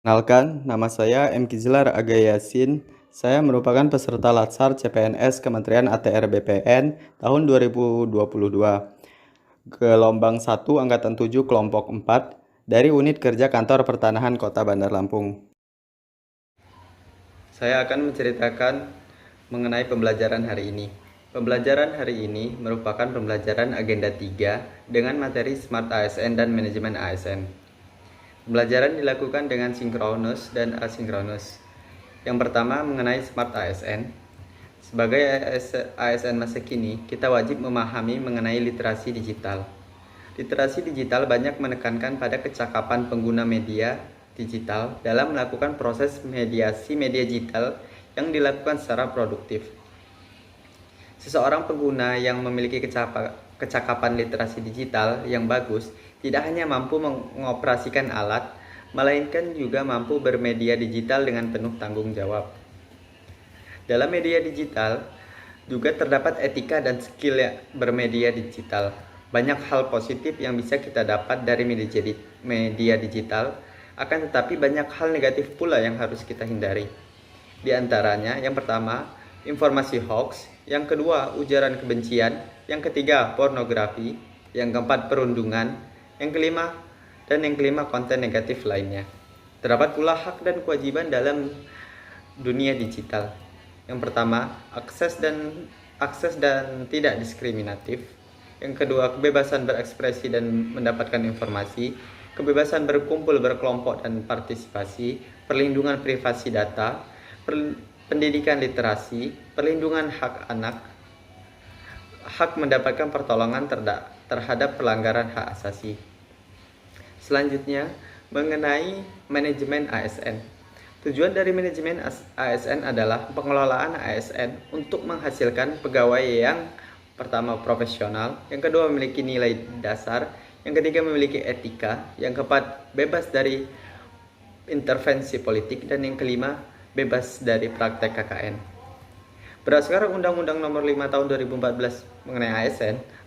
Kenalkan, nama saya M. Kizlar Aga Yasin. Saya merupakan peserta Latsar CPNS Kementerian ATR BPN tahun 2022, gelombang 1 Angkatan 7 kelompok 4 dari Unit Kerja Kantor Pertanahan Kota Bandar Lampung. Saya akan menceritakan mengenai pembelajaran hari ini. Pembelajaran hari ini merupakan pembelajaran agenda 3 dengan materi Smart ASN dan Manajemen ASN. Pembelajaran dilakukan dengan sinkronus dan asinkronus. Yang pertama mengenai Smart ASN. Sebagai ASN masa kini, kita wajib memahami mengenai literasi digital. Literasi digital banyak menekankan pada kecakapan pengguna media digital dalam melakukan proses mediasi media digital yang dilakukan secara produktif. Seseorang pengguna yang memiliki kecakapan literasi digital yang bagus tidak hanya mampu mengoperasikan alat, melainkan juga mampu bermedia digital dengan penuh tanggung jawab. Dalam media digital juga terdapat etika dan skill bermedia digital. Banyak hal positif yang bisa kita dapat dari media digital, akan tetapi banyak hal negatif pula yang harus kita hindari. Di antaranya, yang pertama, informasi hoax, yang kedua, ujaran kebencian, yang ketiga, pornografi, yang keempat, perundungan, yang kelima, konten negatif lainnya. Terdapat pula hak dan kewajiban dalam dunia digital. Yang pertama, akses dan tidak diskriminatif. Yang kedua, kebebasan berekspresi dan mendapatkan informasi, kebebasan berkumpul, berkelompok, dan partisipasi, perlindungan privasi data, pendidikan literasi, perlindungan hak anak, hak mendapatkan pertolongan terhadap pelanggaran hak asasi. Selanjutnya, mengenai manajemen ASN. Tujuan dari manajemen ASN adalah pengelolaan ASN untuk menghasilkan pegawai yang pertama profesional, yang kedua memiliki nilai dasar, yang ketiga memiliki etika, yang keempat bebas dari intervensi politik, dan yang kelima bebas dari praktek KKN. Berdasarkan Undang-Undang Nomor 5 Tahun 2014 mengenai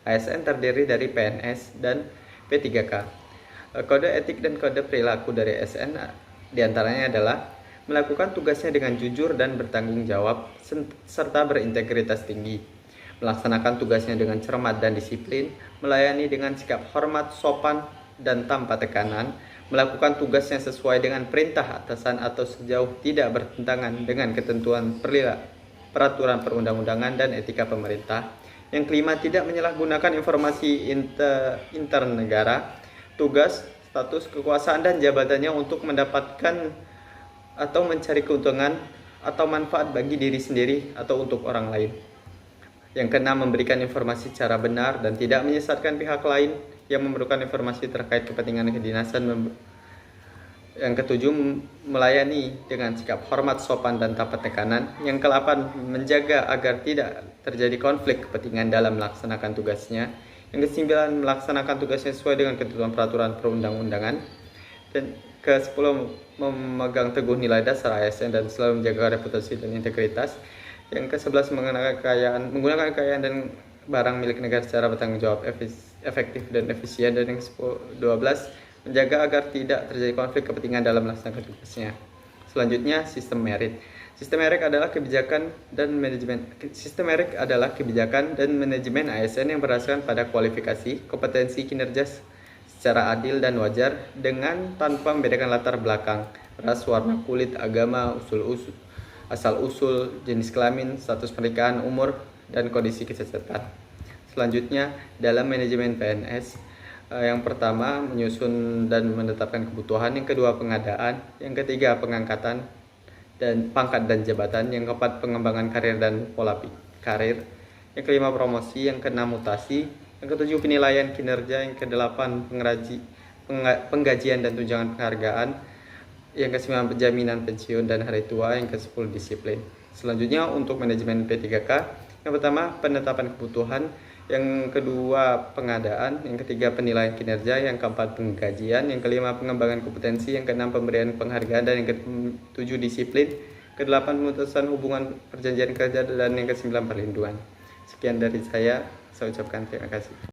ASN terdiri dari PNS dan P3K. Kode etik dan kode perilaku dari ASN diantaranya adalah melakukan tugasnya dengan jujur dan bertanggung jawab serta berintegritas tinggi, melaksanakan tugasnya dengan cermat dan disiplin, melayani dengan sikap hormat, sopan, dan tanpa tekanan, melakukan tugasnya sesuai dengan perintah atasan atau sejauh tidak bertentangan dengan ketentuan peraturan perundang-undangan dan etika pemerintah. Yang kelima, tidak menyalahgunakan informasi internegara, tugas, status, kekuasaan, dan jabatannya untuk mendapatkan atau mencari keuntungan atau manfaat bagi diri sendiri atau untuk orang lain. Yang keenam, memberikan informasi secara benar dan tidak menyesatkan pihak lain yang memerlukan informasi terkait kepentingan kedinasan. Yang ketujuh, melayani dengan sikap hormat, sopan, dan tanpa tekanan. Yang kedelapan, menjaga agar tidak terjadi konflik kepentingan dalam melaksanakan tugasnya. Yang kesembilan, melaksanakan tugasnya sesuai dengan ketentuan peraturan perundang-undangan. Dan ke-10, memegang teguh nilai dasar ASN dan selalu menjaga reputasi dan integritas. Yang ke-11, menggunakan kekayaan dan barang milik negara secara bertanggung jawab, efektif, dan efisien. Dan yang ke-12, menjaga agar tidak terjadi konflik kepentingan dalam melaksanakan tugasnya. Selanjutnya, sistem merit. Sistem merit adalah kebijakan dan manajemen ASN yang berdasarkan pada kualifikasi, kompetensi, kinerja secara adil dan wajar dengan tanpa membedakan latar belakang, ras, warna kulit, agama, asal-usul, jenis kelamin, status pernikahan, umur, dan kondisi kesehatan. Selanjutnya, dalam manajemen PNS, yang pertama menyusun dan menetapkan kebutuhan, yang kedua pengadaan, yang ketiga pengangkatan dan pangkat dan jabatan, yang keempat pengembangan karir dan pola karir, yang kelima promosi, yang keenam mutasi, yang ketujuh penilaian kinerja, yang kedelapan penggajian dan tunjangan penghargaan, yang ke-9 jaminan pensiun dan hari tua, yang ke-10 disiplin. Selanjutnya untuk manajemen P3K, yang pertama penetapan kebutuhan, yang kedua pengadaan, yang ketiga penilaian kinerja, yang keempat penggajian, yang kelima pengembangan kompetensi, yang keenam pemberian penghargaan, dan yang ke-7 disiplin, ke-8 pemutusan hubungan perjanjian kerja, dan yang ke-9 perlindungan. Sekian dari saya ucapkan terima kasih.